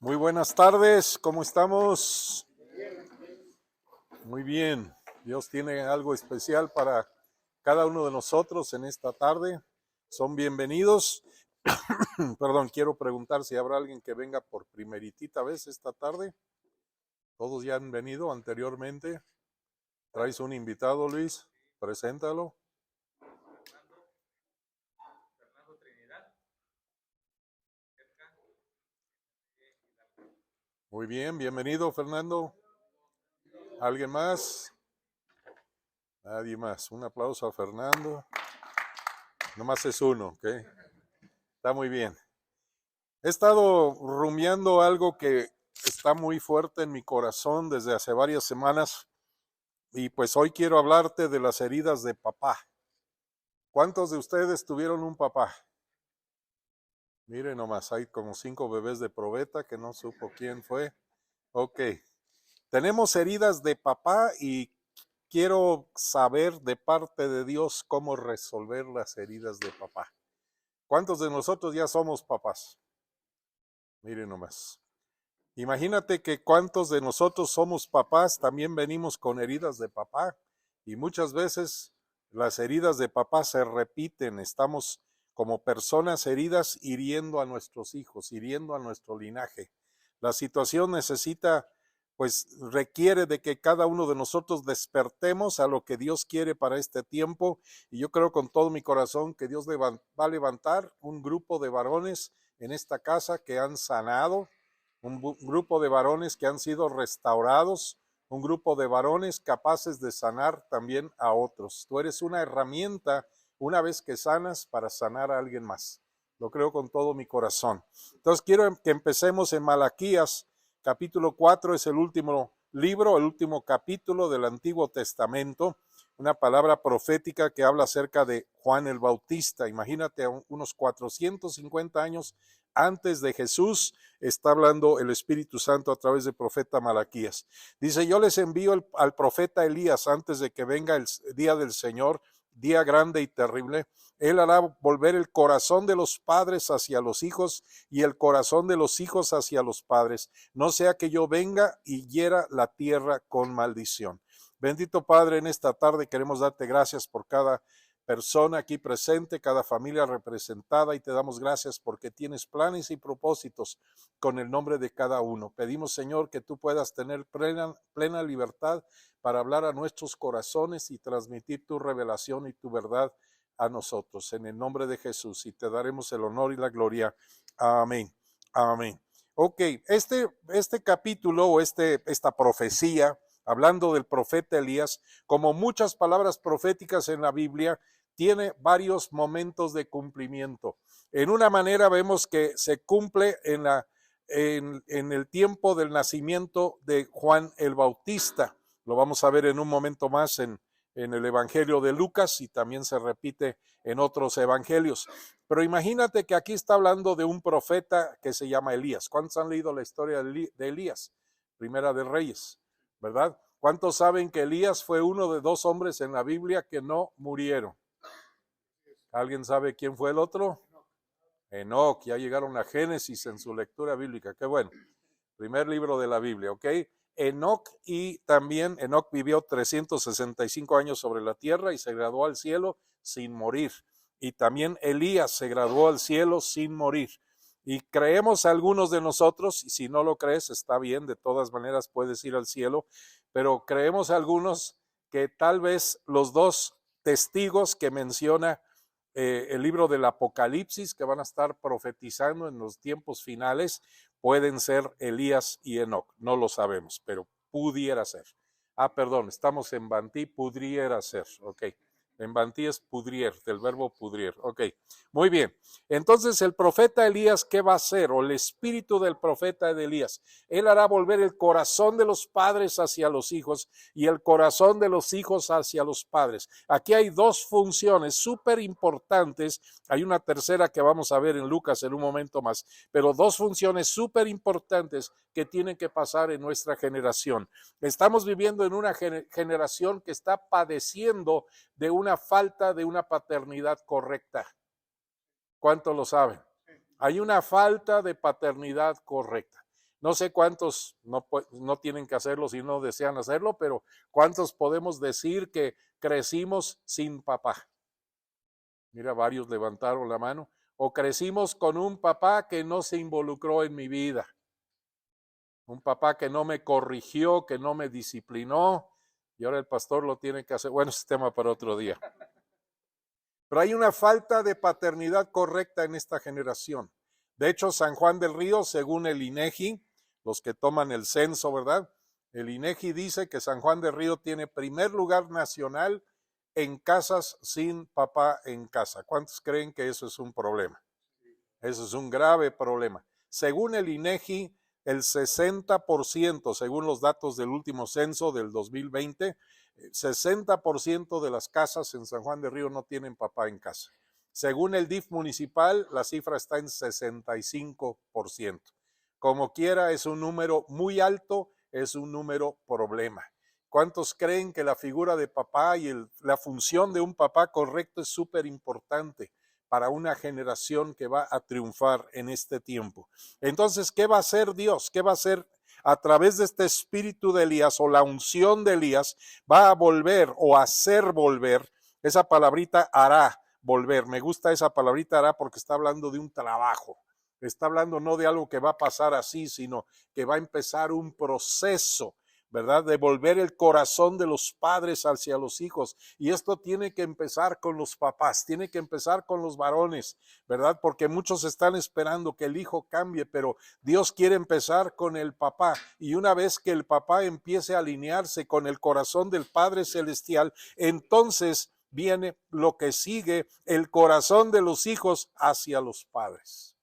Muy buenas tardes, ¿cómo estamos? Muy bien, Dios tiene algo especial para cada uno de nosotros en esta tarde. Son bienvenidos. Perdón, quiero preguntar si habrá alguien que venga por primeritita vez esta tarde. Todos ya han venido anteriormente. ¿Traes un invitado, Luis? Preséntalo. Muy bien, bienvenido, Fernando. ¿Alguien más? Nadie más. Un aplauso a Fernando. Nomás es uno, ¿ok? Está muy bien. He estado rumiando algo que está muy fuerte en mi corazón desde hace varias semanas y pues hoy quiero hablarte de las heridas de papá. ¿Cuántos de ustedes tuvieron un papá? Miren nomás, hay como 5 bebés de probeta que no supo quién fue. Ok, tenemos heridas de papá y quiero saber de parte de Dios cómo resolver las heridas de papá. ¿Cuántos de nosotros ya somos papás? Miren nomás. Imagínate que cuántos de nosotros somos papás, también venimos con heridas de papá y muchas veces las heridas de papá se repiten, estamos como personas heridas hiriendo a nuestros hijos, hiriendo a nuestro linaje. La situación necesita, pues requiere de que cada uno de nosotros despertemos a lo que Dios quiere para este tiempo y yo creo con todo mi corazón que Dios va a levantar un grupo de varones en esta casa que han sanado, un grupo de varones que han sido restaurados, un grupo de varones capaces de sanar también a otros. Tú eres una herramienta una vez que sanas para sanar a alguien más. Lo creo con todo mi corazón. Entonces quiero que empecemos en Malaquías, capítulo 4, es el último libro, el último capítulo del Antiguo Testamento, una palabra profética que habla acerca de Juan el Bautista. Imagínate, unos 450 años antes de Jesús, está hablando el Espíritu Santo a través del profeta Malaquías. Dice, yo les envío al profeta Elías antes de que venga el día del Señor, día grande y terrible. Él hará volver el corazón de los padres hacia los hijos y el corazón de los hijos hacia los padres, no sea que yo venga y hiera la tierra con maldición. Bendito Padre, en esta tarde queremos darte gracias por cada persona aquí presente, cada familia representada, y te damos gracias porque tienes planes y propósitos con el nombre de cada uno. Pedimos, Señor, que tú puedas tener plena libertad para hablar a nuestros corazones y transmitir tu revelación y tu verdad a nosotros, en el nombre de Jesús, y te daremos el honor y la gloria. Amén. Amén. Ok, este capítulo o esta profecía, hablando del profeta Elías, como muchas palabras proféticas en la Biblia, tiene varios momentos de cumplimiento. En una manera vemos que se cumple en el tiempo del nacimiento de Juan el Bautista. Lo vamos a ver en un momento más en el Evangelio de Lucas y también se repite en otros evangelios. Pero imagínate que aquí está hablando de un profeta que se llama Elías. ¿Cuántos han leído la historia de Elías? Primera de Reyes, ¿verdad? ¿Cuántos saben que Elías fue uno de 2 hombres en la Biblia que no murieron? ¿Alguien sabe quién fue el otro? Enoc. Ya llegaron a Génesis en su lectura bíblica. Qué bueno. Primer libro de la Biblia, ¿ok? Enoc, y también Enoc vivió 365 años sobre la tierra y se graduó al cielo sin morir. Y también Elías se graduó al cielo sin morir. Y creemos algunos de nosotros, y si no lo crees, está bien, de todas maneras puedes ir al cielo, pero creemos algunos que tal vez los 2 testigos que menciona el libro del Apocalipsis, que van a estar profetizando en los tiempos finales, pueden ser Elías y Enoc. No lo sabemos, pero pudiera ser. Perdón, estamos en Bantí, pudiera ser. Ok. En Bantí es pudrier, del verbo pudrier. Ok, muy bien. Entonces el profeta Elías, ¿qué va a hacer? O el espíritu del profeta de Elías. Él hará volver el corazón de los padres hacia los hijos y el corazón de los hijos hacia los padres. Aquí hay 2 funciones súper importantes. Hay una tercera que vamos a ver en Lucas en un momento más, pero 2 funciones súper importantes que tienen que pasar en nuestra generación. Estamos viviendo en una generación que está padeciendo de una falta de una paternidad correcta. ¿Cuántos lo saben? Hay una falta de paternidad correcta. No sé cuántos no tienen que hacerlo si no desean hacerlo, pero ¿cuántos podemos decir que crecimos sin papá? Mira, varios levantaron la mano. O crecimos con un papá que no se involucró en mi vida. Un papá que no me corrigió, que no me disciplinó. Y ahora el pastor lo tiene que hacer. Bueno, ese tema para otro día. Pero hay una falta de paternidad correcta en esta generación. De hecho, San Juan del Río, según el INEGI, los que toman el censo, ¿verdad? El INEGI dice que San Juan del Río tiene primer lugar nacional en casas sin papá en casa. ¿Cuántos creen que eso es un problema? Eso es un grave problema. Según el INEGI, el 60%, según los datos del último censo del 2020, 60% de las casas en San Juan de Río no tienen papá en casa. Según el DIF municipal, la cifra está en 65%. Como quiera, es un número muy alto, es un número problema. ¿Cuántos creen que la figura de papá y la función de un papá correcto es súper importante para una generación que va a triunfar en este tiempo? Entonces, ¿qué va a hacer Dios? ¿Qué va a hacer a través de este espíritu de Elías o la unción de Elías? Va a volver o hacer volver, esa palabrita hará volver. Me gusta esa palabrita hará porque está hablando de un trabajo. Está hablando no de algo que va a pasar así, sino que va a empezar un proceso, ¿verdad? De volver el corazón de los padres hacia los hijos. Y esto tiene que empezar con los papás, tiene que empezar con los varones, ¿verdad? Porque muchos están esperando que el hijo cambie, pero Dios quiere empezar con el papá. Y una vez que el papá empiece a alinearse con el corazón del Padre Celestial, entonces viene lo que sigue, el corazón de los hijos hacia los padres.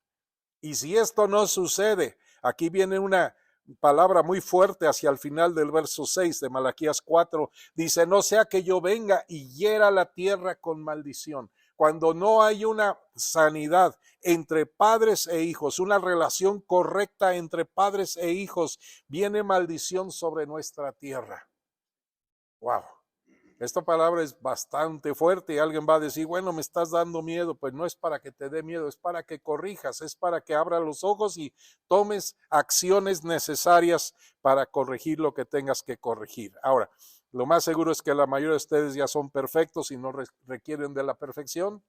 Y si esto no sucede, aquí viene una palabra muy fuerte hacia el final del verso 6 de Malaquías 4, dice, no sea que yo venga y hiera la tierra con maldición. Cuando no hay una sanidad entre padres e hijos, una relación correcta entre padres e hijos, viene maldición sobre nuestra tierra. Wow. Esta palabra es bastante fuerte y alguien va a decir, bueno, me estás dando miedo. Pues no es para que te dé miedo, es para que corrijas, es para que abras los ojos y tomes acciones necesarias para corregir lo que tengas que corregir. Ahora, lo más seguro es que la mayoría de ustedes ya son perfectos y no requieren de la perfección.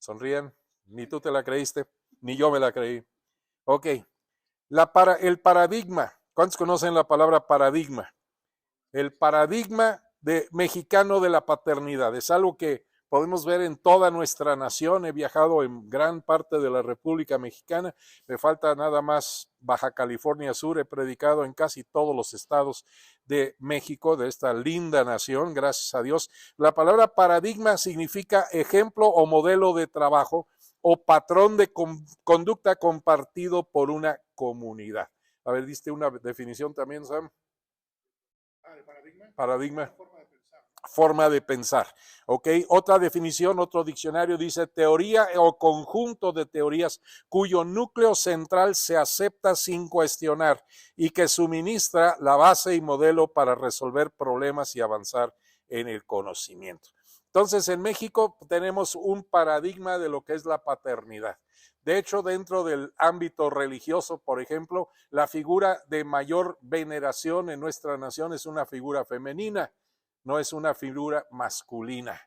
Sonríen, ni tú te la creíste, ni yo me la creí. Ok, el paradigma. ¿Cuántos conocen la palabra paradigma? El paradigma mexicano de la paternidad. Es algo que podemos ver en toda nuestra nación. He viajado en gran parte de la República Mexicana. Me falta nada más Baja California Sur. He predicado en casi todos los estados de México, de esta linda nación, gracias a Dios. La palabra paradigma significa ejemplo o modelo de trabajo o patrón de conducta compartido por una comunidad. A ver, diste una definición también, Sam. Paradigma. Forma de pensar. ¿Ok? Otra definición, otro diccionario dice teoría o conjunto de teorías cuyo núcleo central se acepta sin cuestionar y que suministra la base y modelo para resolver problemas y avanzar en el conocimiento. Entonces, en México tenemos un paradigma de lo que es la paternidad. De hecho, dentro del ámbito religioso, por ejemplo, la figura de mayor veneración en nuestra nación es una figura femenina, no es una figura masculina.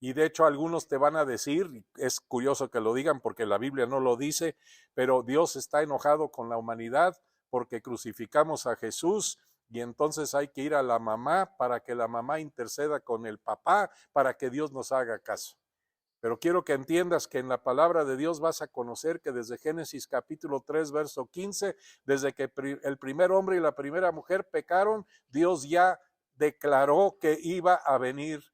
Y de hecho algunos te van a decir, es curioso que lo digan porque la Biblia no lo dice, pero Dios está enojado con la humanidad porque crucificamos a Jesús y entonces hay que ir a la mamá para que la mamá interceda con el papá para que Dios nos haga caso. Pero quiero que entiendas que en la palabra de Dios vas a conocer que desde Génesis capítulo 3, verso 15, desde que el primer hombre y la primera mujer pecaron, Dios ya declaró que iba a venir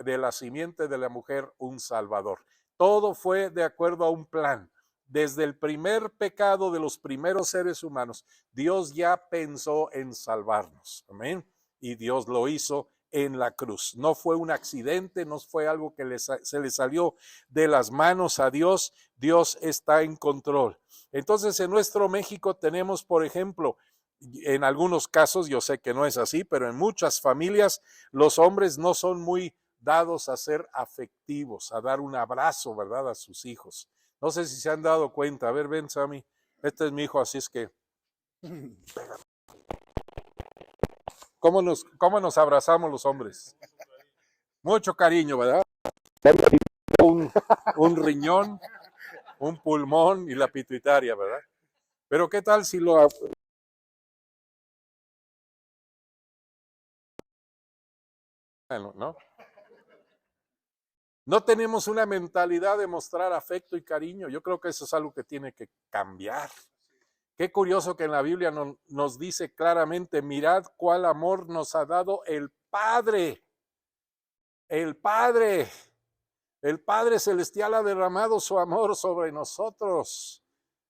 de la simiente de la mujer un Salvador. Todo fue de acuerdo a un plan. Desde el primer pecado de los primeros seres humanos, Dios ya pensó en salvarnos. Amén. Y Dios lo hizo en la cruz. No fue un accidente, no fue algo que se le salió de las manos a Dios. Dios está en control. Entonces, en nuestro México tenemos, por ejemplo, en algunos casos, yo sé que no es así, pero en muchas familias los hombres no son muy dados a ser afectivos, a dar un abrazo, ¿verdad?, a sus hijos. No sé si se han dado cuenta. A ver, ven, Sammy, este es mi hijo, así es que ¿Cómo nos abrazamos los hombres? Mucho cariño, ¿verdad? Un riñón, un pulmón y la pituitaria, ¿verdad? Pero ¿qué tal si lo... ¿no? No tenemos una mentalidad de mostrar afecto y cariño. Yo creo que eso es algo que tiene que cambiar. Qué curioso que en la Biblia nos dice claramente, mirad cuál amor nos ha dado el Padre. El Padre. El Padre Celestial ha derramado su amor sobre nosotros.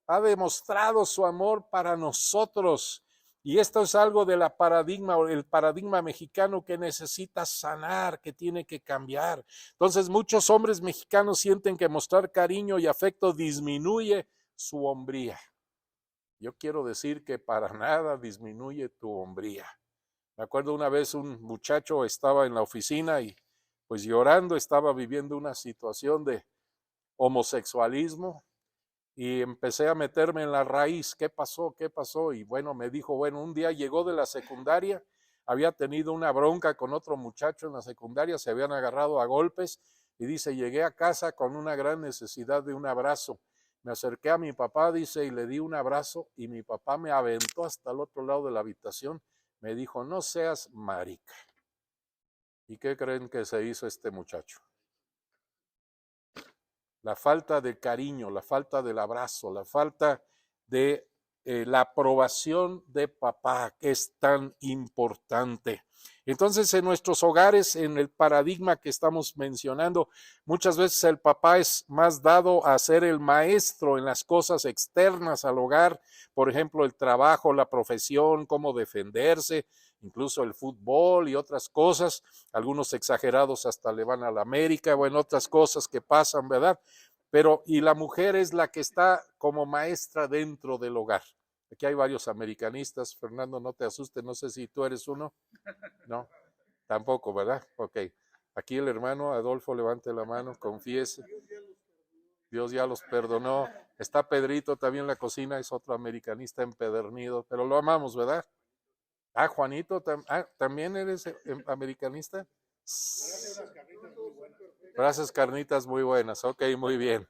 Ha demostrado su amor para nosotros. Y esto es algo de la paradigma, el paradigma mexicano que necesita sanar, que tiene que cambiar. Entonces, muchos hombres mexicanos sienten que mostrar cariño y afecto disminuye su hombría. Yo quiero decir que para nada disminuye tu hombría. Me acuerdo una vez un muchacho estaba en la oficina y pues llorando, estaba viviendo una situación de homosexualismo. Y empecé a meterme en la raíz, ¿qué pasó? ¿Qué pasó? Y bueno, me dijo, bueno, un día llegó de la secundaria, había tenido una bronca con otro muchacho en la secundaria, se habían agarrado a golpes y dice, llegué a casa con una gran necesidad de un abrazo. Me acerqué a mi papá, dice, y le di un abrazo y mi papá me aventó hasta el otro lado de la habitación. Me dijo, no seas marica. ¿Y qué creen que se hizo este muchacho? La falta de cariño, la falta del abrazo, la falta de la aprobación de papá, que es tan importante. Entonces, en nuestros hogares, en el paradigma que estamos mencionando, muchas veces el papá es más dado a ser el maestro en las cosas externas al hogar, por ejemplo, el trabajo, la profesión, cómo defenderse, incluso el fútbol y otras cosas. Algunos exagerados hasta le van a la América o en otras cosas que pasan, ¿verdad? Pero, y la mujer es la que está como maestra dentro del hogar. Aquí hay varios americanistas. Fernando, no te asustes, no sé si tú eres uno. No, tampoco, ¿verdad? Ok. Aquí el hermano Adolfo, levante la mano, confiese. Dios ya los perdonó. Está Pedrito también en la cocina, es otro americanista empedernido, pero lo amamos, ¿verdad? Ah, Juanito, ¿también eres americanista? Gracias, carnitas muy buenas. Ok, muy bien.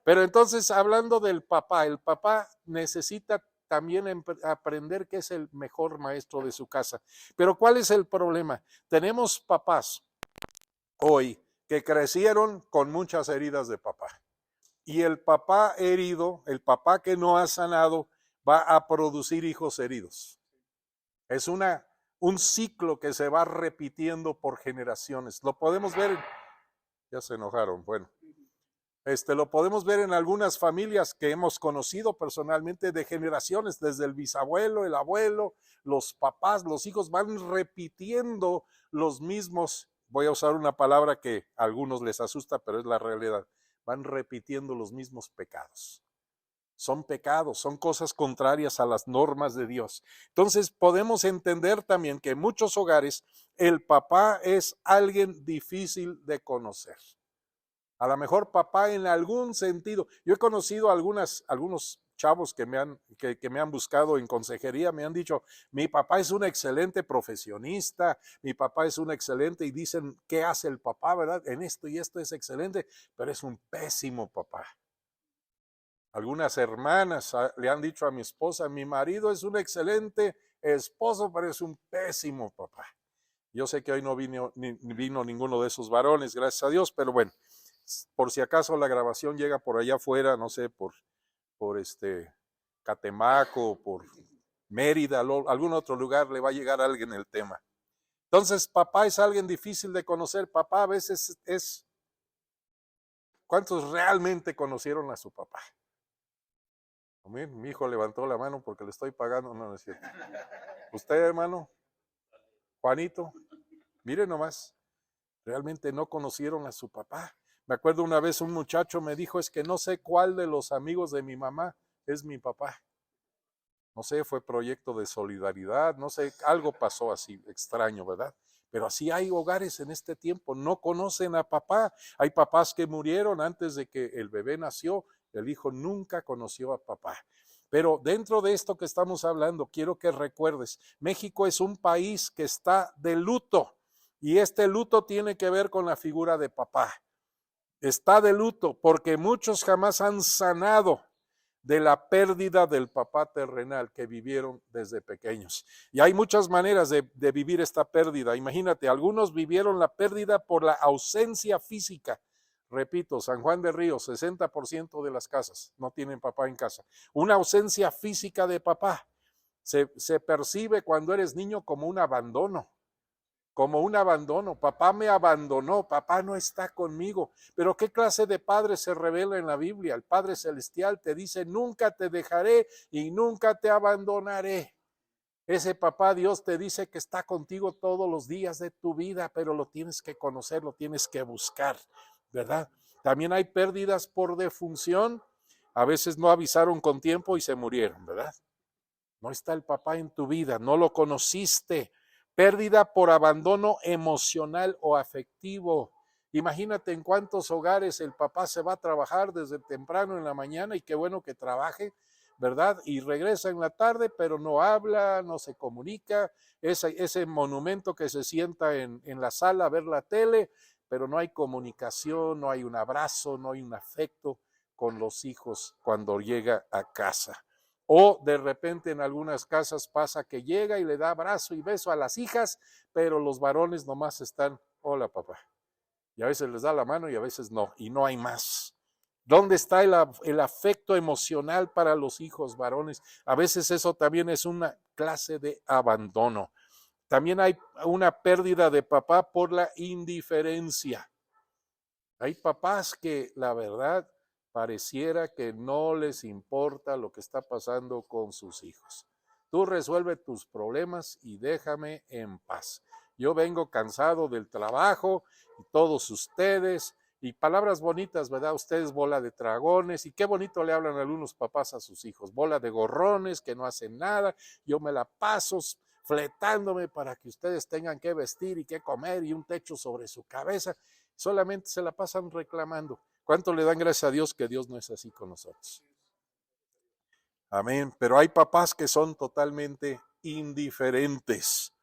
Pero entonces, hablando del papá, el papá necesita también aprender que es el mejor maestro de su casa. Pero ¿cuál es el problema? Tenemos papás hoy que crecieron con muchas heridas de papá. Y el papá herido, el papá que no ha sanado, va a producir hijos heridos. Es un ciclo que se va repitiendo por generaciones. Lo podemos ver, ya se enojaron, bueno. Lo podemos ver en algunas familias que hemos conocido personalmente de generaciones, desde el bisabuelo, el abuelo, los papás, los hijos van repitiendo los mismos, voy a usar una palabra que a algunos les asusta, pero es la realidad, van repitiendo los mismos pecados. Son pecados, son cosas contrarias a las normas de Dios. Entonces podemos entender también que en muchos hogares el papá es alguien difícil de conocer. A lo mejor papá en algún sentido. Yo he conocido algunos chavos que me han buscado en consejería, me han dicho, mi papá es un excelente profesionista, mi papá es un excelente, y dicen, ¿qué hace el papá, verdad? En esto y esto es excelente, pero es un pésimo papá. Algunas hermanas le han dicho a mi esposa, mi marido es un excelente esposo, pero es un pésimo papá. Yo sé que hoy no vino ninguno de esos varones, gracias a Dios, pero bueno, por si acaso la grabación llega por allá afuera, no sé, por Catemaco, por Mérida, algún otro lugar, le va a llegar a alguien el tema. Entonces, papá es alguien difícil de conocer. Papá a veces es... ¿Cuántos realmente conocieron a su papá? Mi hijo levantó la mano porque le estoy pagando. No, no es cierto. ¿Usted, hermano? Juanito, mire nomás, realmente no conocieron a su papá. Me acuerdo una vez un muchacho me dijo, es que no sé cuál de los amigos de mi mamá es mi papá. No sé, fue proyecto de solidaridad, no sé, algo pasó así extraño, ¿verdad? Pero así hay hogares en este tiempo, no conocen a papá. Hay papás que murieron antes de que el bebé nació, el hijo nunca conoció a papá. Pero dentro de esto que estamos hablando, quiero que recuerdes, México es un país que está de luto y este luto tiene que ver con la figura de papá. Está de luto porque muchos jamás han sanado de la pérdida del papá terrenal que vivieron desde pequeños. Y hay muchas maneras de vivir esta pérdida. Imagínate, algunos vivieron la pérdida por la ausencia física. Repito, San Juan de Ríos, 60% de las casas no tienen papá en casa. Una ausencia física de papá. Se percibe cuando eres niño como un abandono. Como un abandono. Papá me abandonó, papá no está conmigo. Pero ¿qué clase de padre se revela en la Biblia? El Padre Celestial te dice, nunca te dejaré y nunca te abandonaré. Ese papá Dios te dice que está contigo todos los días de tu vida, pero lo tienes que conocer, lo tienes que buscar, ¿verdad? También hay pérdidas por defunción. A veces no avisaron con tiempo y se murieron, ¿verdad? No está el papá en tu vida, no lo conociste. Pérdida por abandono emocional o afectivo. Imagínate en cuántos hogares el papá se va a trabajar desde temprano en la mañana y qué bueno que trabaje, ¿verdad? Y regresa en la tarde, pero no habla, no se comunica. Ese monumento que se sienta en la sala a ver la tele, pero no hay comunicación, no hay un abrazo, no hay un afecto con los hijos cuando llega a casa. O de repente en algunas casas pasa que llega y le da abrazo y beso a las hijas, pero los varones nomás están, hola papá. Y a veces les da la mano y a veces no, y no hay más. ¿Dónde está el afecto emocional para los hijos varones? A veces eso también es una clase de abandono. También hay una pérdida de papá por la indiferencia. Hay papás que la verdad pareciera que no les importa lo que está pasando con sus hijos. Tú resuelve tus problemas y déjame en paz. Yo vengo cansado del trabajo y todos ustedes, y palabras bonitas, ¿verdad? Ustedes bola de dragones, y qué bonito le hablan algunos papás a sus hijos, bola de gorrones que no hacen nada, yo me la paso fletándome para que ustedes tengan que vestir y que comer y un techo sobre su cabeza. Solamente se la pasan reclamando. ¿Cuánto le dan gracias a Dios que Dios no es así con nosotros? Amén. Pero hay papás que son totalmente indiferentes.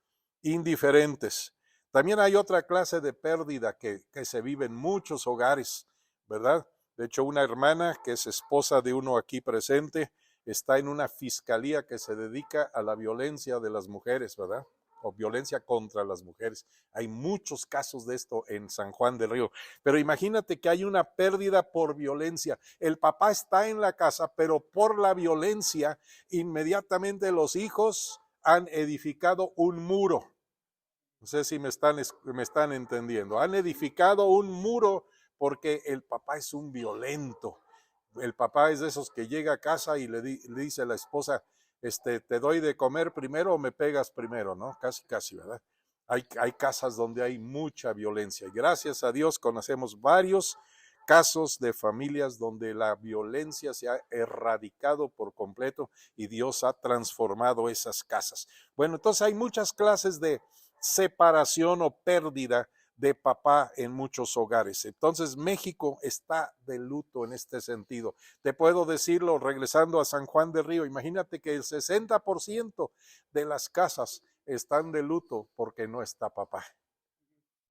Indiferentes. También hay otra clase de pérdida que se vive en muchos hogares, ¿verdad? De hecho, una hermana que es esposa de uno aquí presente está en una fiscalía que se dedica a la violencia de las mujeres, ¿verdad? O violencia contra las mujeres. Hay muchos casos de esto en San Juan del Río. Pero imagínate que hay una pérdida por violencia. El papá está en la casa, pero por la violencia, inmediatamente los hijos han edificado un muro. No sé si me están entendiendo. Han edificado un muro porque el papá es un violento. El papá es de esos que llega a casa y le dice a la esposa, te doy de comer primero o me pegas primero, ¿no? Casi, ¿verdad? Hay casas donde hay mucha violencia. Y gracias a Dios conocemos varios casos de familias donde la violencia se ha erradicado por completo y Dios ha transformado esas casas. Bueno, entonces hay muchas clases de separación o pérdida de papá en muchos hogares. Entonces México está de luto en este sentido. Te puedo decirlo regresando a San Juan del Río. Imagínate que el 60% de las casas están de luto porque no está papá.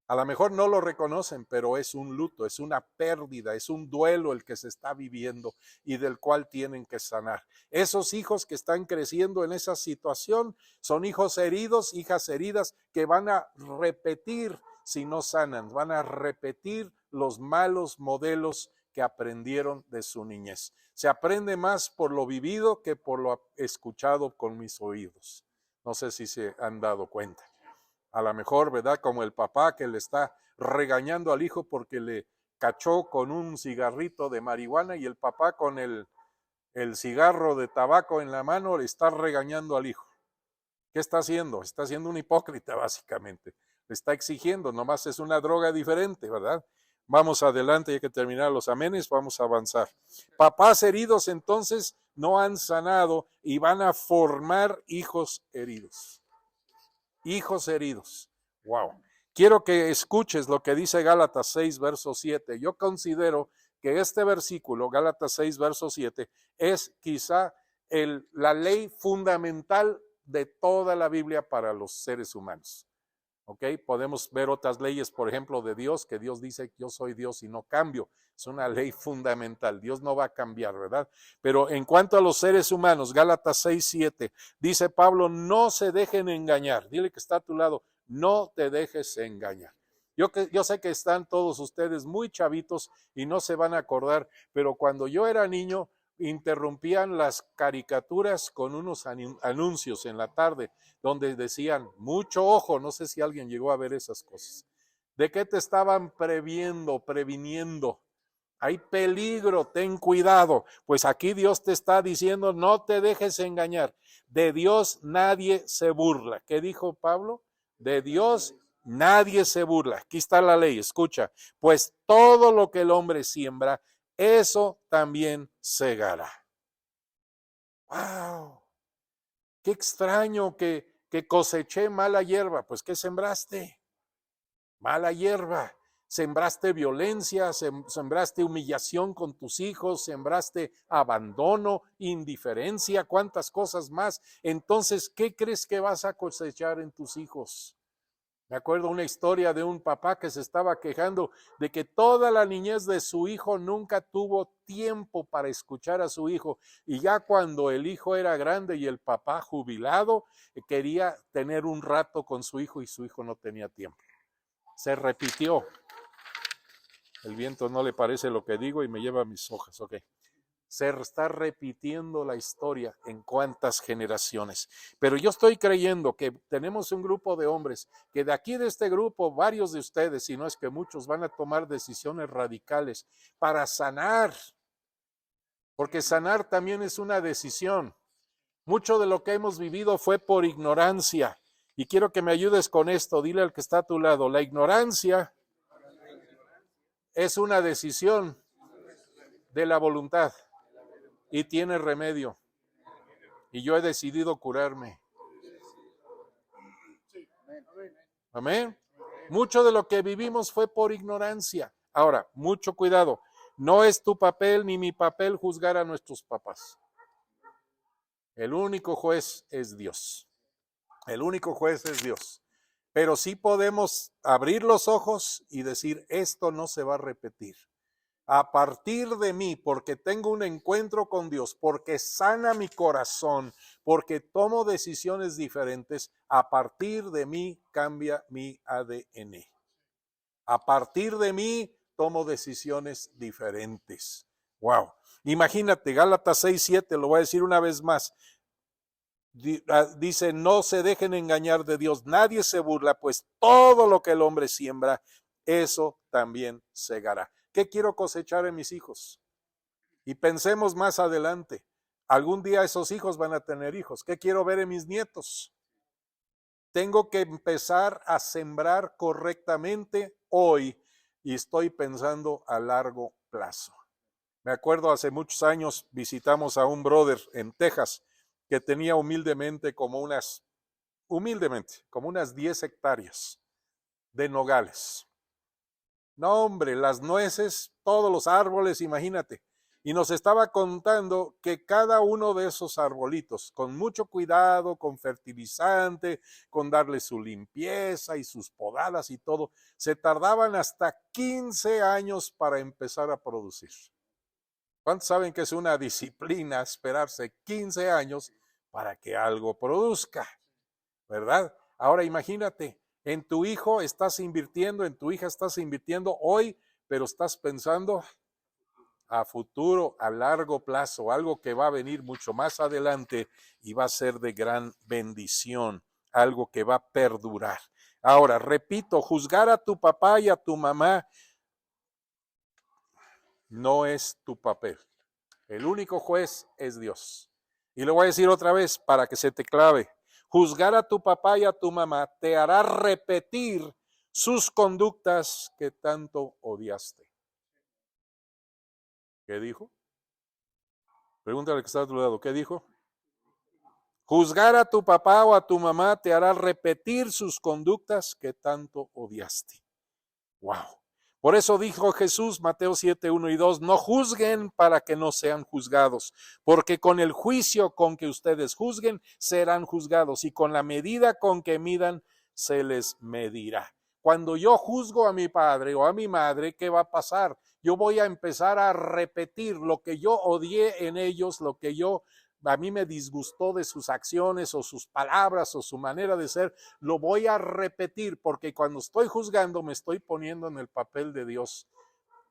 A lo mejor no lo reconocen, pero es un luto, es una pérdida, es un duelo el que se está viviendo y del cual tienen que sanar. Esos hijos que están creciendo en esa situación son hijos heridos, hijas heridas que van a repetir si no sanan, van a repetir los malos modelos que aprendieron de su niñez. Se aprende más por lo vivido que por lo escuchado con mis oídos. No sé si se han dado cuenta. A lo mejor, ¿verdad? Como el papá que le está regañando al hijo porque le cachó con un cigarrito de marihuana y el papá con el cigarro de tabaco en la mano le está regañando al hijo. ¿Qué está haciendo? Está siendo un hipócrita básicamente. Le está exigiendo, nomás es una droga diferente, ¿verdad? Vamos adelante, hay que terminar los amenes, vamos a avanzar. Papás heridos entonces no han sanado y van a formar hijos heridos. Hijos heridos. Wow. Quiero que escuches lo que dice Gálatas 6, verso 7. Yo considero que este versículo, Gálatas 6, verso 7, es quizá la ley fundamental de toda la Biblia para los seres humanos. ¿Ok? Podemos ver otras leyes, por ejemplo, de Dios, que Dios dice, yo soy Dios y no cambio. Es una ley fundamental. Dios no va a cambiar, ¿verdad? Pero en cuanto a los seres humanos, Gálatas 6:7, dice Pablo, no se dejen engañar. Dile que está a tu lado, no te dejes engañar. Yo sé que están todos ustedes muy chavitos y no se van a acordar, pero cuando yo era niño, interrumpían las caricaturas con unos anuncios en la tarde donde decían, mucho ojo, no sé si alguien llegó a ver esas cosas. ¿De qué te estaban previniendo? Hay peligro, ten cuidado. Pues aquí Dios te está diciendo, no te dejes engañar. De Dios nadie se burla. ¿Qué dijo Pablo? De Dios nadie se burla. Aquí está la ley, escucha. Pues todo lo que el hombre siembra, eso también segará. ¡Wow! Qué extraño que coseché mala hierba. Pues, ¿qué sembraste? Mala hierba. Sembraste violencia, sembraste humillación con tus hijos, sembraste abandono, indiferencia, cuántas cosas más. Entonces, ¿qué crees que vas a cosechar en tus hijos? Me acuerdo una historia de un papá que se estaba quejando de que toda la niñez de su hijo nunca tuvo tiempo para escuchar a su hijo, y ya cuando el hijo era grande y el papá jubilado, quería tener un rato con su hijo y su hijo no tenía tiempo. Se repitió. El viento no le parece lo que digo y me lleva mis hojas, ok. Se está repitiendo la historia en cuántas generaciones. Pero yo estoy creyendo que tenemos un grupo de hombres que de aquí de este grupo, varios de ustedes, si no es que muchos, van a tomar decisiones radicales para sanar. Porque sanar también es una decisión. Mucho de lo que hemos vivido fue por ignorancia. Y quiero que me ayudes con esto. Dile al que está a tu lado, la ignorancia es una decisión de la voluntad. Y tiene remedio. Y yo he decidido curarme. Amén. Mucho de lo que vivimos fue por ignorancia. Ahora, mucho cuidado. No es tu papel ni mi papel juzgar a nuestros papás. El único juez es Dios. El único juez es Dios. Pero sí podemos abrir los ojos y decir, esto no se va a repetir. A partir de mí, porque tengo un encuentro con Dios, porque sana mi corazón, porque tomo decisiones diferentes, a partir de mí cambia mi ADN. A partir de mí tomo decisiones diferentes. Wow. Imagínate, Gálatas 6:7, lo voy a decir una vez más. Dice, no se dejen engañar de Dios, nadie se burla, pues todo lo que el hombre siembra, eso también segará. ¿Qué quiero cosechar en mis hijos? Y pensemos más adelante. Algún día esos hijos van a tener hijos. ¿Qué quiero ver en mis nietos? Tengo que empezar a sembrar correctamente hoy y estoy pensando a largo plazo. Me acuerdo hace muchos años visitamos a un brother en Texas que tenía humildemente como unas 10 hectáreas de nogales. No, hombre, las nueces, todos los árboles, imagínate. Y nos estaba contando que cada uno de esos arbolitos, con mucho cuidado, con fertilizante, con darle su limpieza y sus podadas y todo, se tardaban hasta 15 años para empezar a producir. ¿Cuántos saben que es una disciplina esperarse 15 años para que algo produzca? ¿Verdad? Ahora imagínate. En tu hijo estás invirtiendo, en tu hija estás invirtiendo hoy, pero estás pensando a futuro, a largo plazo, algo que va a venir mucho más adelante y va a ser de gran bendición, algo que va a perdurar. Ahora, repito, juzgar a tu papá y a tu mamá no es tu papel. El único juez es Dios. Y lo voy a decir otra vez para que se te clave. Juzgar a tu papá y a tu mamá te hará repetir sus conductas que tanto odiaste. ¿Qué dijo? Pregúntale al que está a tu lado, ¿qué dijo? Juzgar a tu papá o a tu mamá te hará repetir sus conductas que tanto odiaste. Wow. Por eso dijo Jesús, Mateo 7, 1 y 2, no juzguen para que no sean juzgados, porque con el juicio con que ustedes juzguen, serán juzgados, y con la medida con que midan, se les medirá. Cuando yo juzgo a mi padre o a mi madre, ¿qué va a pasar? Yo voy a empezar a repetir lo que yo odié en ellos, lo que a mí me disgustó de sus acciones o sus palabras o su manera de ser, lo voy a repetir porque cuando estoy juzgando me estoy poniendo en el papel de Dios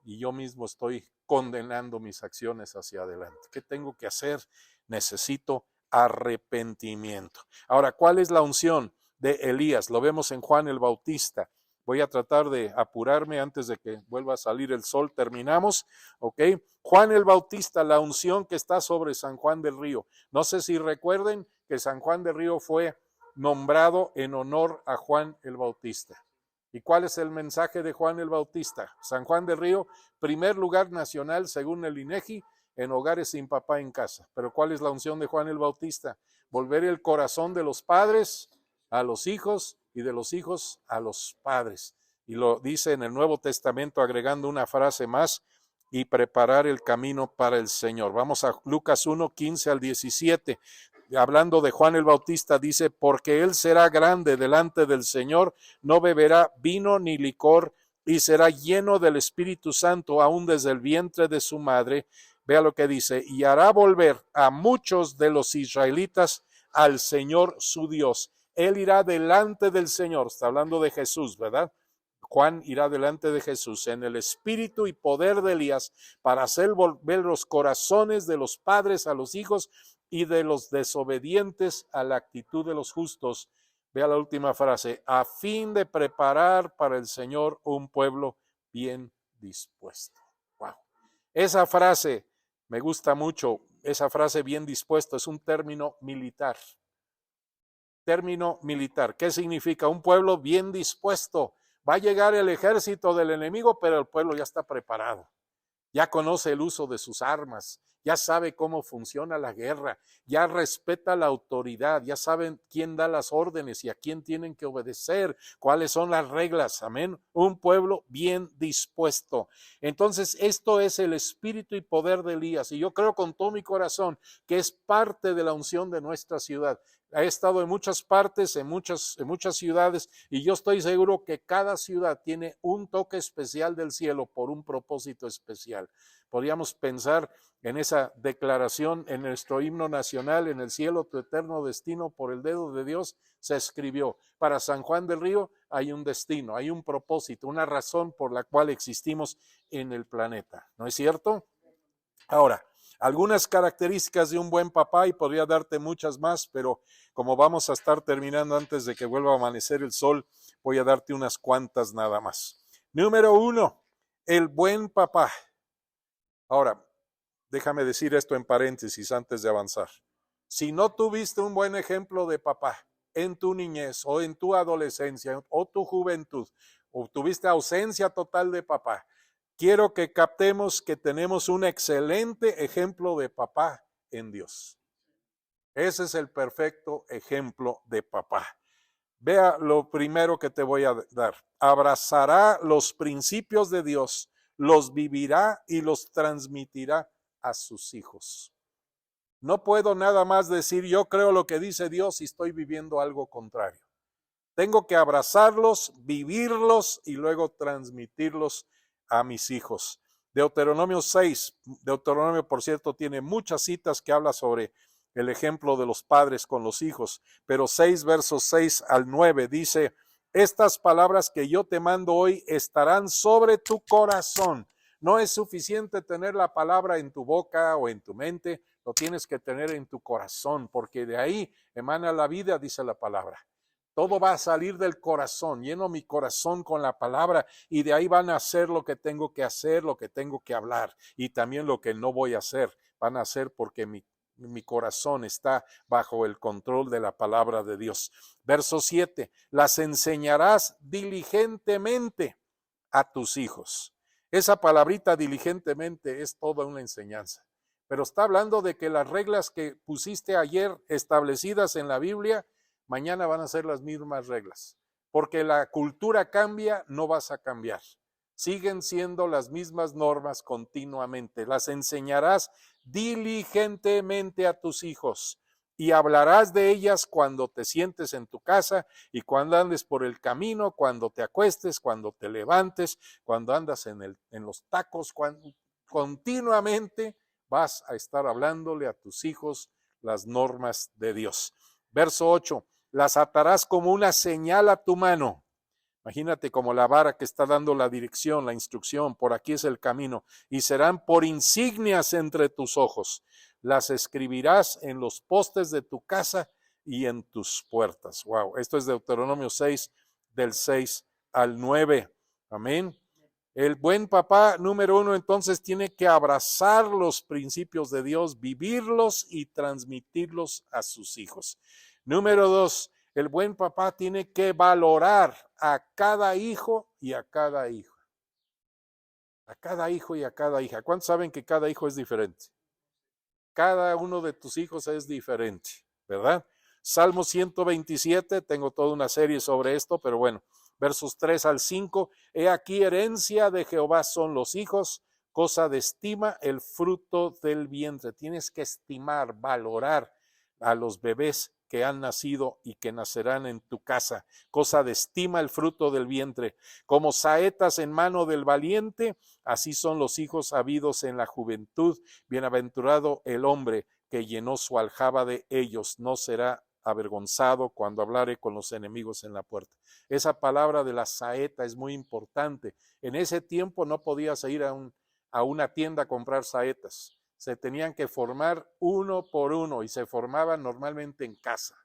y yo mismo estoy condenando mis acciones hacia adelante. ¿Qué tengo que hacer? Necesito arrepentimiento. Ahora, ¿cuál es la unción de Elías? Lo vemos en Juan el Bautista. Voy a tratar de apurarme antes de que vuelva a salir el sol. Terminamos, ¿ok? Juan el Bautista, la unción que está sobre San Juan del Río. No sé si recuerden que San Juan del Río fue nombrado en honor a Juan el Bautista. ¿Y cuál es el mensaje de Juan el Bautista? San Juan del Río, primer lugar nacional según el INEGI en hogares sin papá en casa. Pero ¿cuál es la unción de Juan el Bautista? Volver el corazón de los padres a los hijos y de los hijos a los padres. Y lo dice en el Nuevo Testamento agregando una frase más, y preparar el camino para el Señor. Vamos a Lucas 1, 15 al 17. Hablando de Juan el Bautista, dice, porque él será grande delante del Señor, no beberá vino ni licor, y será lleno del Espíritu Santo aún desde el vientre de su madre. Vea lo que dice, y hará volver a muchos de los israelitas al Señor su Dios. Él irá delante del Señor, está hablando de Jesús, ¿verdad? Juan irá delante de Jesús en el espíritu y poder de Elías para hacer volver los corazones de los padres a los hijos y de los desobedientes a la actitud de los justos. Vea la última frase, a fin de preparar para el Señor un pueblo bien dispuesto. Wow. Esa frase me gusta mucho, esa frase bien dispuesto es un término militar. Término militar. ¿Qué significa? Un pueblo bien dispuesto. Va a llegar el ejército del enemigo, pero el pueblo ya está preparado. Ya conoce el uso de sus armas, ya sabe cómo funciona la guerra, ya respeta la autoridad, ya saben quién da las órdenes y a quién tienen que obedecer, cuáles son las reglas, amén. Un pueblo bien dispuesto. Entonces, esto es el espíritu y poder de Elías, y yo creo con todo mi corazón que es parte de la unción de nuestra ciudad. He estado en muchas partes, en muchas ciudades, y yo estoy seguro que cada ciudad tiene un toque especial del cielo por un propósito especial. Podríamos pensar en esa declaración en nuestro himno nacional, en el cielo tu eterno destino por el dedo de Dios se escribió. Para San Juan del Río hay un destino, hay un propósito, una razón por la cual existimos en el planeta. ¿No es cierto? Ahora, algunas características de un buen papá, y podría darte muchas más, pero como vamos a estar terminando antes de que vuelva a amanecer el sol, voy a darte unas cuantas nada más. Número 1, el buen papá. Ahora, déjame decir esto en paréntesis antes de avanzar. Si no tuviste un buen ejemplo de papá en tu niñez o en tu adolescencia o tu juventud, o tuviste ausencia total de papá, quiero que captemos que tenemos un excelente ejemplo de papá en Dios. Ese es el perfecto ejemplo de papá. Vea lo primero que te voy a dar. Abrazará los principios de Dios, los vivirá y los transmitirá a sus hijos. No puedo nada más decir yo creo lo que dice Dios y estoy viviendo algo contrario. Tengo que abrazarlos, vivirlos y luego transmitirlos a mis hijos. Deuteronomio 6, Deuteronomio por cierto tiene muchas citas que habla sobre el ejemplo de los padres con los hijos, pero 6 versos 6 al 9 dice, estas palabras que yo te mando hoy estarán sobre tu corazón. No es suficiente tener la palabra en tu boca o en tu mente, lo tienes que tener en tu corazón, porque de ahí emana la vida, dice la palabra. Todo va a salir del corazón, lleno mi corazón con la palabra y de ahí van a hacer lo que tengo que hacer, lo que tengo que hablar y también lo que no voy a hacer. Van a hacer porque mi corazón está bajo el control de la palabra de Dios. Verso 7, las enseñarás diligentemente a tus hijos. Esa palabrita diligentemente es toda una enseñanza. Pero está hablando de que las reglas que pusiste ayer establecidas en la Biblia, mañana van a ser las mismas reglas. Porque la cultura cambia, no vas a cambiar. Siguen siendo las mismas normas continuamente. Las enseñarás diligentemente a tus hijos y hablarás de ellas cuando te sientes en tu casa y cuando andes por el camino, cuando te acuestes, cuando te levantes, cuando andas en los tacos, continuamente vas a estar hablándole a tus hijos las normas de Dios. Verso 8, las atarás como una señal a tu mano. Imagínate como la vara que está dando la dirección, la instrucción, por aquí es el camino, y serán por insignias entre tus ojos. Las escribirás en los postes de tu casa y en tus puertas. Wow, esto es Deuteronomio 6, del 6 al 9. Amén. El buen papá número 1 entonces tiene que abrazar los principios de Dios, vivirlos y transmitirlos a sus hijos. Número 2, el buen papá tiene que valorar a cada hijo y a cada hija. A cada hijo y a cada hija. ¿Cuántos saben que cada hijo es diferente? Cada uno de tus hijos es diferente, ¿verdad? Salmo 127, tengo toda una serie sobre esto, pero bueno, versos 3 al 5, he aquí herencia de Jehová son los hijos, cosa de estima el fruto del vientre. Tienes que estimar, valorar a los bebés que han nacido y que nacerán en tu casa, cosa de estima el fruto del vientre. Como saetas en mano del valiente, así son los hijos habidos en la juventud. Bienaventurado el hombre que llenó su aljaba de ellos, no será avergonzado cuando hablare con los enemigos en la puerta. Esa palabra de la saeta es muy importante. En ese tiempo no podías ir a una tienda a comprar saetas. Se tenían que formar uno por uno y se formaban normalmente en casa.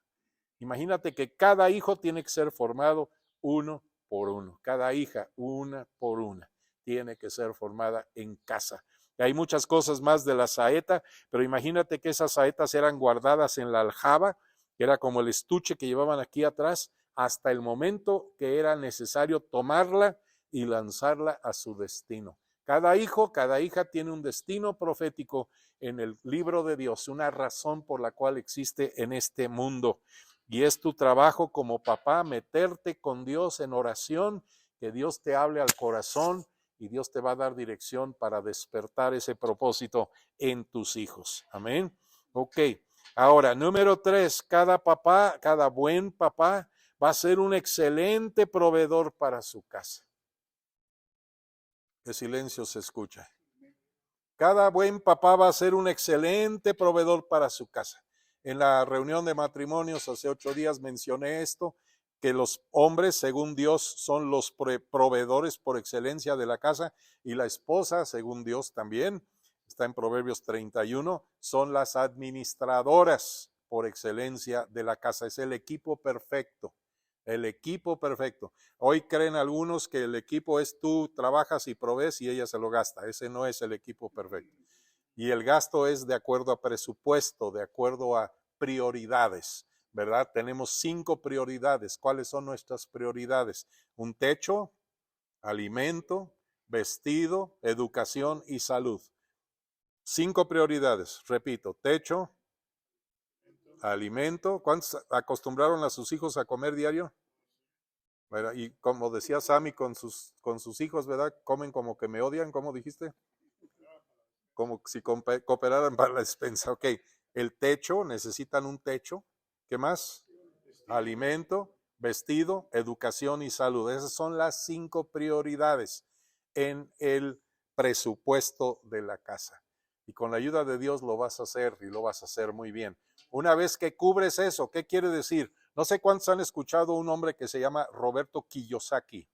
Imagínate que cada hijo tiene que ser formado uno por uno. Cada hija, una por una, tiene que ser formada en casa. Hay muchas cosas más de la saeta, pero imagínate que esas saetas eran guardadas en la aljaba, que era como el estuche que llevaban aquí atrás, hasta el momento que era necesario tomarla y lanzarla a su destino. Cada hijo, cada hija tiene un destino profético en el libro de Dios, una razón por la cual existe en este mundo. Y es tu trabajo como papá meterte con Dios en oración, que Dios te hable al corazón y Dios te va a dar dirección para despertar ese propósito en tus hijos. Amén. Ok. Ahora, número 3, cada papá, cada buen papá va a ser un excelente proveedor para su casa. ¿Qué silencio se escucha? Cada buen papá va a ser un excelente proveedor para su casa. En la reunión de matrimonios hace 8 días mencioné esto, que los hombres, según Dios, son los proveedores por excelencia de la casa, y la esposa, según Dios también, está en Proverbios 31, son las administradoras por excelencia de la casa. Es el equipo perfecto. El equipo perfecto. Hoy creen algunos que el equipo es tú trabajas y provees y ella se lo gasta. Ese no es el equipo perfecto. Y el gasto es de acuerdo a presupuesto, de acuerdo a prioridades, ¿verdad? Tenemos 5 prioridades. ¿Cuáles son nuestras prioridades? Un techo, alimento, vestido, educación y salud. 5 prioridades. Repito, techo, alimento. ¿Cuántos acostumbraron a sus hijos a comer diario? ¿Verdad? Y como decía Sammy con sus hijos, ¿verdad? Comen como que me odian, ¿cómo dijiste? Como si cooperaran para la despensa. Ok, el techo, necesitan un techo. ¿Qué más? Alimento, vestido, educación y salud. Esas son las 5 prioridades en el presupuesto de la casa. Y con la ayuda de Dios lo vas a hacer y lo vas a hacer muy bien. Una vez que cubres eso, ¿qué quiere decir? No sé cuántos han escuchado un hombre que se llama Roberto Kiyosaki.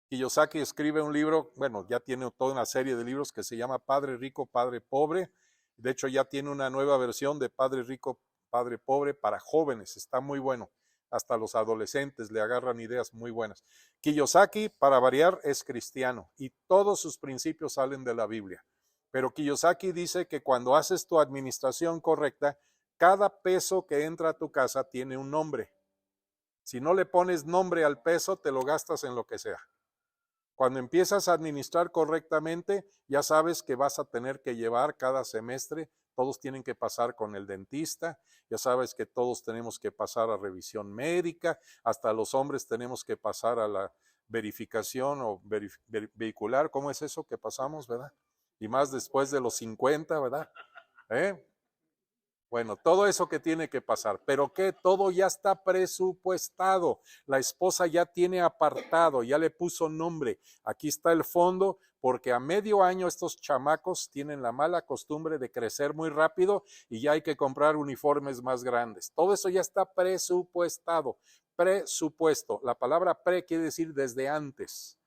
Kiyosaki escribe un libro, bueno, ya tiene toda una serie de libros que se llama Padre Rico, Padre Pobre. De hecho, ya tiene una nueva versión de Padre Rico, Padre Pobre para jóvenes. Está muy bueno. Hasta los adolescentes le agarran ideas muy buenas. Kiyosaki, para variar, es cristiano y todos sus principios salen de la Biblia. Pero Kiyosaki dice que cuando haces tu administración correcta, cada peso que entra a tu casa tiene un nombre. Si no le pones nombre al peso, te lo gastas en lo que sea. Cuando empiezas a administrar correctamente, ya sabes que vas a tener que llevar cada semestre, todos tienen que pasar con el dentista, ya sabes que todos tenemos que pasar a revisión médica, hasta los hombres tenemos que pasar a la verificación o vehicular, ¿cómo es eso que pasamos, verdad? Y más después de los 50, ¿verdad? Bueno, todo eso que tiene que pasar, pero que todo ya está presupuestado. La esposa ya tiene apartado, ya le puso nombre. Aquí está el fondo, porque a medio año estos chamacos tienen la mala costumbre de crecer muy rápido y ya hay que comprar uniformes más grandes. Todo eso ya está presupuestado. Presupuesto. La palabra pre quiere decir desde antes.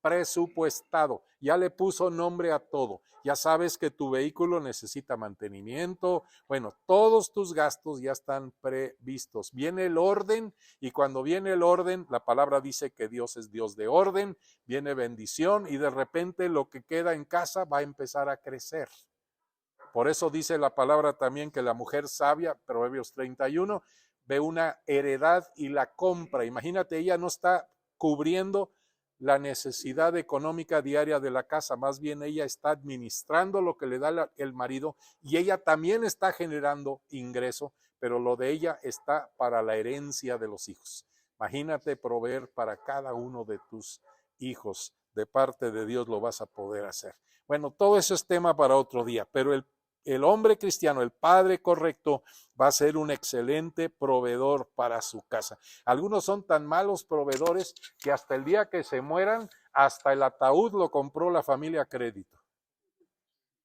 Presupuestado, ya le puso nombre a todo, ya sabes que tu vehículo necesita mantenimiento, bueno, todos tus gastos ya están previstos, viene el orden y cuando viene el orden, la palabra dice que Dios es Dios de orden, viene bendición y de repente lo que queda en casa va a empezar a crecer. Por eso dice la palabra también que la mujer sabia, Proverbios 31, ve una heredad y la compra. Imagínate, ella no está cubriendo la necesidad económica diaria de la casa, más bien ella está administrando lo que le da el marido y ella también está generando ingreso, pero lo de ella está para la herencia de los hijos. Imagínate proveer para cada uno de tus hijos, de parte de Dios lo vas a poder hacer. Bueno, todo eso es tema para otro día, pero el hombre cristiano, el padre correcto, va a ser un excelente proveedor para su casa. Algunos son tan malos proveedores que hasta el día que se mueran, hasta el ataúd lo compró la familia a crédito.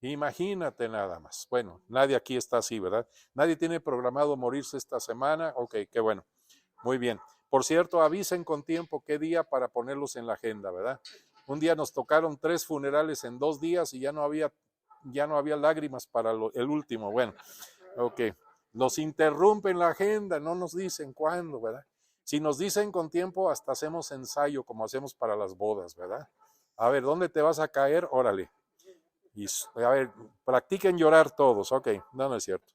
Imagínate nada más. Bueno, nadie aquí está así, ¿verdad? Nadie tiene programado morirse esta semana. Ok, qué bueno. Muy bien. Por cierto, avisen con tiempo qué día para ponerlos en la agenda, ¿verdad? Un día nos tocaron 3 funerales en 2 días y ya no había lágrimas para el último. Bueno, ok. Nos interrumpen la agenda, no nos dicen cuándo, ¿verdad? Si nos dicen con tiempo, hasta hacemos ensayo como hacemos para las bodas, ¿verdad? A ver, ¿dónde te vas a caer? Órale. Y, a ver, practiquen llorar todos. Ok, no es cierto.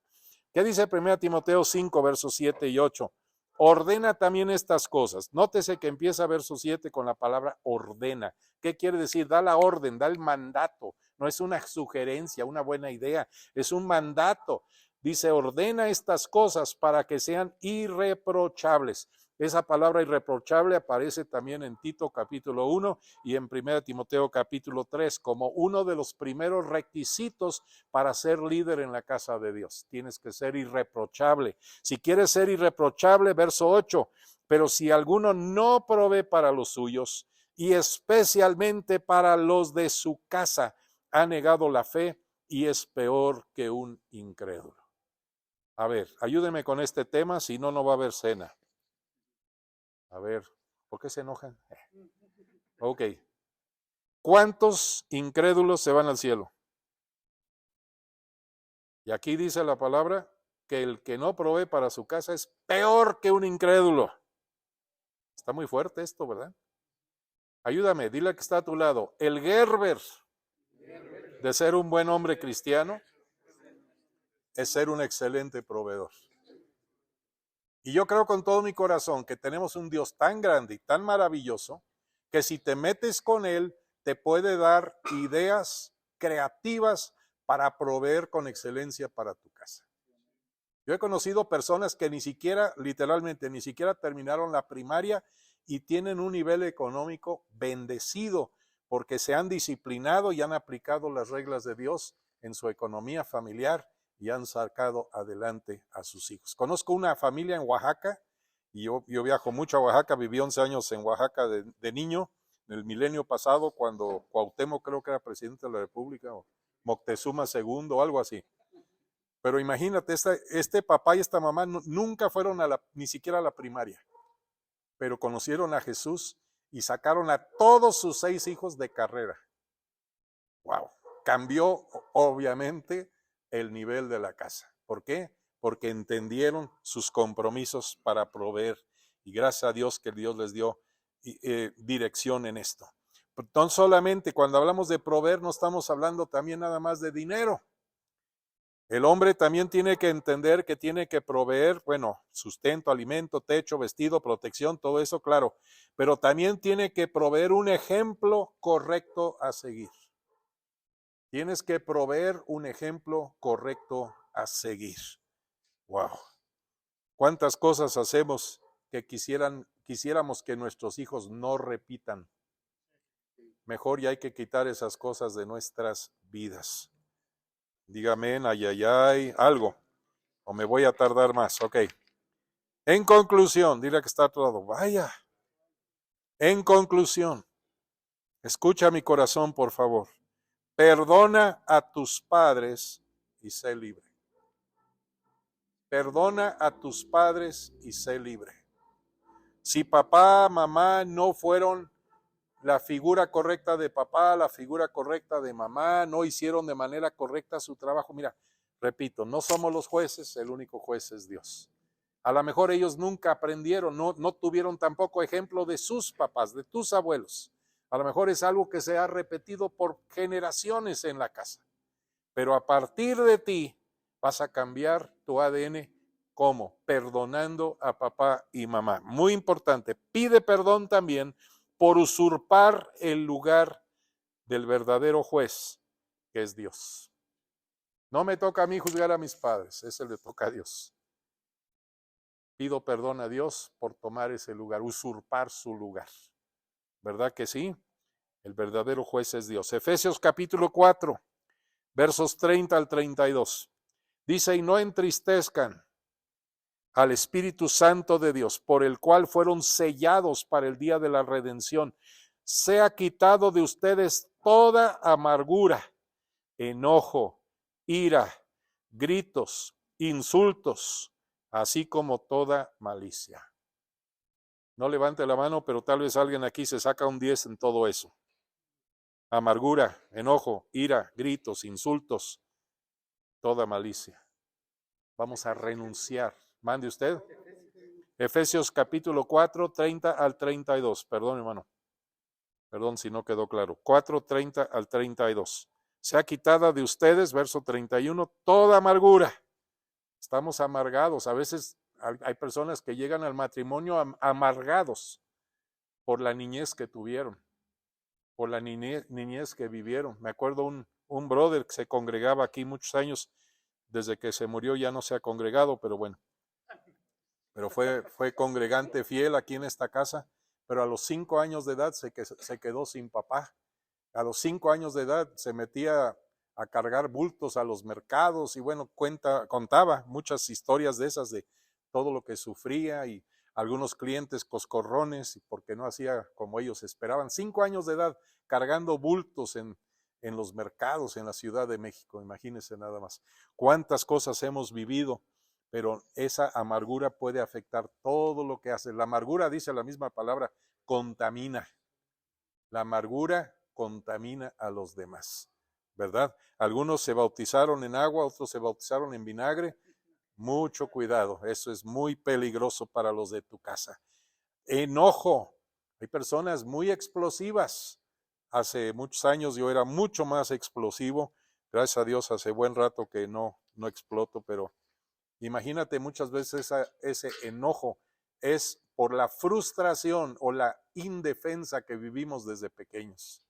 ¿Qué dice 1 Timoteo 5, versos 7 y 8? Ordena también estas cosas. Nótese que empieza verso 7 con la palabra ordena. ¿Qué quiere decir? Da la orden, da el mandato. No es una sugerencia, una buena idea, es un mandato. Dice, ordena estas cosas para que sean irreprochables. Esa palabra irreprochable aparece también en Tito capítulo 1 y en 1 Timoteo capítulo 3 como uno de los primeros requisitos para ser líder en la casa de Dios. Tienes que ser irreprochable. Si quieres ser irreprochable, verso 8, pero si alguno no provee para los suyos y especialmente para los de su casa, ha negado la fe y es peor que un incrédulo. A ver, ayúdeme con este tema, si no, no va a haber cena. A ver, ¿por qué se enojan? Ok. ¿Cuántos incrédulos se van al cielo? Y aquí dice la palabra que el que no provee para su casa es peor que un incrédulo. Está muy fuerte esto, ¿verdad? Ayúdame, dile que está a tu lado. El Gerber de ser un buen hombre cristiano es ser un excelente proveedor. Y yo creo con todo mi corazón que tenemos un Dios tan grande y tan maravilloso que si te metes con Él, te puede dar ideas creativas para proveer con excelencia para tu casa. Yo he conocido personas que ni siquiera, literalmente, ni siquiera terminaron la primaria y tienen un nivel económico bendecido porque se han disciplinado y han aplicado las reglas de Dios en su economía familiar y han sacado adelante a sus hijos. Conozco una familia en Oaxaca y yo viajo mucho a Oaxaca, viví 11 años en Oaxaca de niño, en el milenio pasado, cuando Cuauhtémoc creo que era presidente de la República, o Moctezuma II, o algo así. Pero imagínate, este papá y esta mamá nunca fueron ni siquiera a la primaria, pero conocieron a Jesús y sacaron a todos sus 6 hijos de carrera. ¡Wow! Cambió, obviamente, el nivel de la casa. ¿Por qué? Porque entendieron sus compromisos para proveer y gracias a Dios que Dios les dio dirección en esto. Entonces solamente cuando hablamos de proveer no estamos hablando también nada más de dinero. El hombre también tiene que entender que tiene que proveer, bueno, sustento, alimento, techo, vestido, protección, todo eso, claro, pero también tiene que proveer un ejemplo correcto a seguir. Tienes que proveer un ejemplo correcto a seguir. Wow. ¿Cuántas cosas hacemos que quisiéramos que nuestros hijos no repitan. Mejor ya hay que quitar esas cosas de nuestras vidas. Dígame, ay, ay, ay, algo. O me voy a tardar más. Ok. En conclusión, dile que está todo. Vaya. En conclusión, escucha mi corazón, por favor. Perdona a tus padres y sé libre. Perdona a tus padres y sé libre. Si papá, mamá no fueron la figura correcta de papá, la figura correcta de mamá, no hicieron de manera correcta su trabajo. Mira, repito, no somos los jueces, el único juez es Dios. A lo mejor ellos nunca aprendieron, no tuvieron tampoco ejemplo de sus papás, de tus abuelos. A lo mejor es algo que se ha repetido por generaciones en la casa. Pero a partir de ti vas a cambiar tu ADN. ¿Cómo? Perdonando a papá y mamá. Muy importante, pide perdón también por usurpar el lugar del verdadero juez, que es Dios. No me toca a mí juzgar a mis padres, ese le toca a Dios. Pido perdón a Dios por tomar ese lugar, usurpar su lugar. ¿Verdad que sí? El verdadero juez es Dios. Efesios capítulo 4, versos 30 al 32. Dice, y no entristezcan al Espíritu Santo de Dios, por el cual fueron sellados para el día de la redención. Sea quitado de ustedes toda amargura, enojo, ira, gritos, insultos, así como toda malicia. No levante la mano, pero tal vez alguien aquí se saca un 10 en todo eso. Amargura, enojo, ira, gritos, insultos, toda malicia. Vamos a renunciar. Mande usted. Efesios capítulo 4, 30 al 32. Perdón, hermano. Perdón si no quedó claro. 4, 30 al 32. Sea quitada de ustedes, verso 31, toda amargura. Estamos amargados. A veces hay personas que llegan al matrimonio amargados por la niñez que tuvieron, por la niñez que vivieron. Me acuerdo un brother que se congregaba aquí muchos años. Desde que se murió ya no se ha congregado, pero bueno. Pero fue congregante fiel aquí en esta casa, pero a los 5 años de edad se quedó sin papá. A los 5 años de edad se metía a cargar bultos a los mercados y bueno, contaba muchas historias de esas, de todo lo que sufría y algunos clientes coscorrones porque no hacía como ellos esperaban. 5 años de edad cargando bultos en los mercados en la Ciudad de México, imagínense nada más. Cuántas cosas hemos vivido, pero esa amargura puede afectar todo lo que hace. La amargura, dice la misma palabra, contamina. La amargura contamina a los demás, ¿verdad? Algunos se bautizaron en agua, otros se bautizaron en vinagre. Mucho cuidado, eso es muy peligroso para los de tu casa. Enojo, hay personas muy explosivas. Hace muchos años yo era mucho más explosivo. Gracias a Dios hace buen rato que no exploto, pero imagínate, muchas veces ese enojo es por la frustración o la indefensa que vivimos desde pequeños.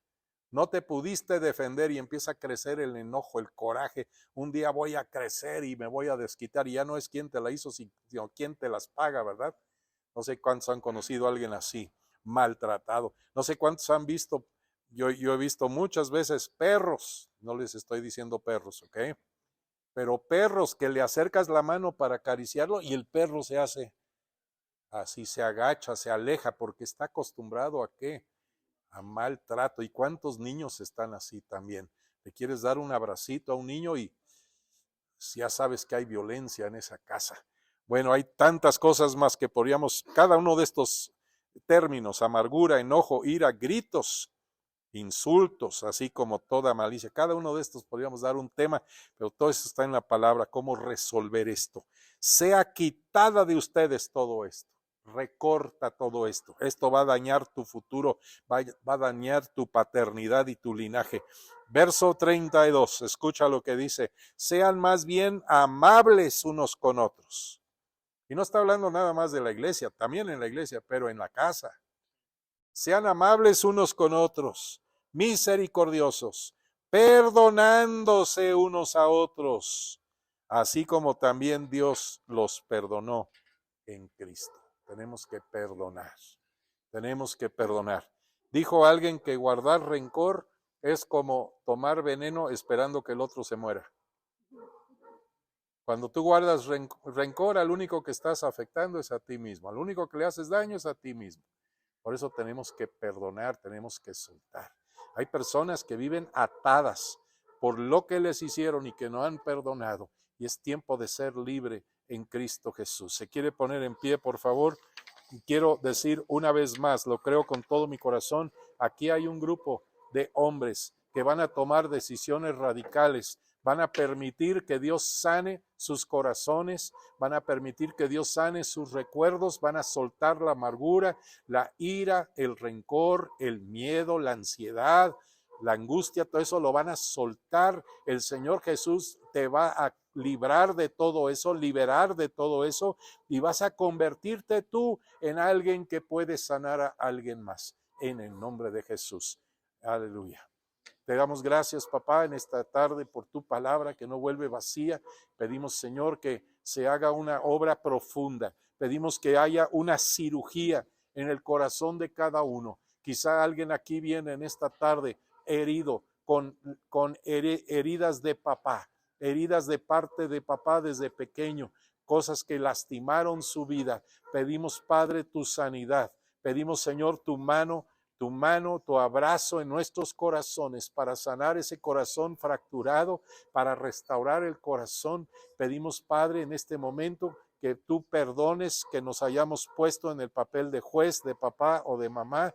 No te pudiste defender y empieza a crecer el enojo, el coraje. Un día voy a crecer y me voy a desquitar y ya no es quien te la hizo, sino quien te las paga, ¿verdad? No sé cuántos han conocido a alguien así, maltratado. No sé cuántos han visto, yo he visto muchas veces perros, no les estoy diciendo perros, ¿ok? Pero perros que le acercas la mano para acariciarlo y el perro se hace así, se agacha, se aleja, porque está acostumbrado ¿a qué? A maltrato. ¿Y cuántos niños están así también? Le quieres dar un abracito a un niño y ya sabes que hay violencia en esa casa. Bueno, hay tantas cosas más que podríamos, cada uno de estos términos, amargura, enojo, ira, gritos, insultos, así como toda malicia. Cada uno de estos podríamos dar un tema, pero todo eso está en la palabra, cómo resolver esto. Sea quitada de ustedes todo esto. Recorta todo esto. Esto va a dañar tu futuro, va a dañar tu paternidad y tu linaje. Verso 32, escucha lo que dice. Sean más bien amables unos con otros. Y no está hablando nada más de la iglesia, también en la iglesia, pero en la casa. Sean amables unos con otros, misericordiosos, perdonándose unos a otros, así como también Dios los perdonó en Cristo. tenemos que perdonar. Tenemos que perdonar. Dijo alguien que guardar rencor es como tomar veneno esperando que el otro se muera. Cuando tú guardas rencor, al único que estás afectando es a ti mismo. Al único que le haces daño es a ti mismo. Por eso tenemos que perdonar, tenemos que soltar. Hay personas que viven atadas por lo que les hicieron y que no han perdonado. Y es tiempo de ser libre en Cristo Jesús. ¿Se quiere poner en pie, por favor? Y quiero decir una vez más, lo creo con todo mi corazón, aquí hay un grupo de hombres que van a tomar decisiones radicales, van a permitir que Dios sane sus corazones, van a permitir que Dios sane sus recuerdos, van a soltar la amargura, la ira, el rencor, el miedo, la ansiedad, la angustia, todo eso lo van a soltar. El Señor Jesús te va a librar de todo eso, liberar de todo eso, y vas a convertirte tú en alguien que puede sanar a alguien más, en el nombre de Jesús. Aleluya. Te damos gracias, papá, en esta tarde por tu palabra que no vuelve vacía. Pedimos, Señor, que se haga una obra profunda. Pedimos que haya una cirugía en el corazón de cada uno. Quizá alguien aquí viene en esta tarde herido, con heridas de papá, heridas de parte de papá desde pequeño, cosas que lastimaron su vida. Pedimos, Padre, tu sanidad. Pedimos, Señor, tu mano, tu abrazo en nuestros corazones para sanar ese corazón fracturado, para restaurar el corazón. Pedimos, Padre, en este momento que tú perdones que nos hayamos puesto en el papel de juez, de papá o de mamá.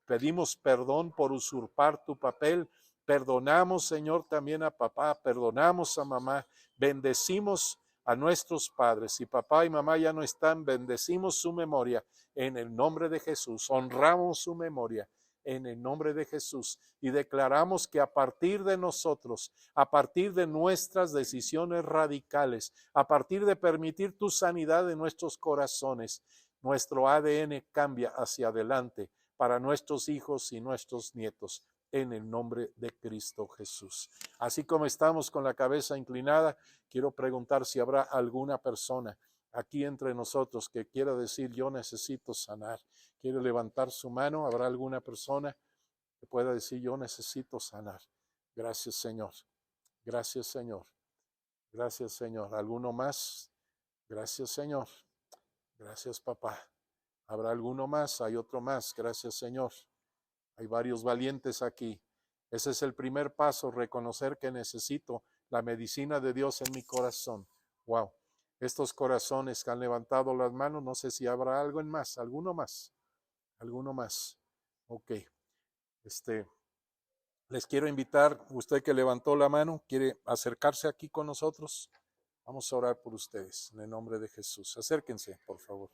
Pedimos perdón por usurpar tu papel. Perdonamos, Señor, también a papá, perdonamos a mamá, bendecimos a nuestros padres. Si papá y mamá ya no están, bendecimos su memoria en el nombre de Jesús. Honramos su memoria en el nombre de Jesús y declaramos que a partir de nosotros, a partir de nuestras decisiones radicales, a partir de permitir tu sanidad en nuestros corazones, nuestro ADN cambia hacia adelante para nuestros hijos y nuestros nietos, en el nombre de Cristo Jesús. Así como estamos con la cabeza inclinada, quiero preguntar si habrá alguna persona aquí entre nosotros que quiera decir, yo necesito sanar. ¿Quiere levantar su mano? ¿Habrá alguna persona que pueda decir, yo necesito sanar? Gracias, Señor. Gracias, Señor. Gracias, Señor. ¿Alguno más? Gracias, Señor. Gracias, papá. ¿Habrá alguno más? Hay otro más. Gracias, Señor. Hay varios valientes aquí. Ese es el primer paso, reconocer que necesito la medicina de Dios en mi corazón. Wow. Estos corazones que han levantado las manos, no sé si habrá algo en más. ¿Alguno más? ¿Alguno más? Ok. Les quiero invitar, usted que levantó la mano, ¿quiere acercarse aquí con nosotros? Vamos a orar por ustedes en el nombre de Jesús. Acérquense, por favor.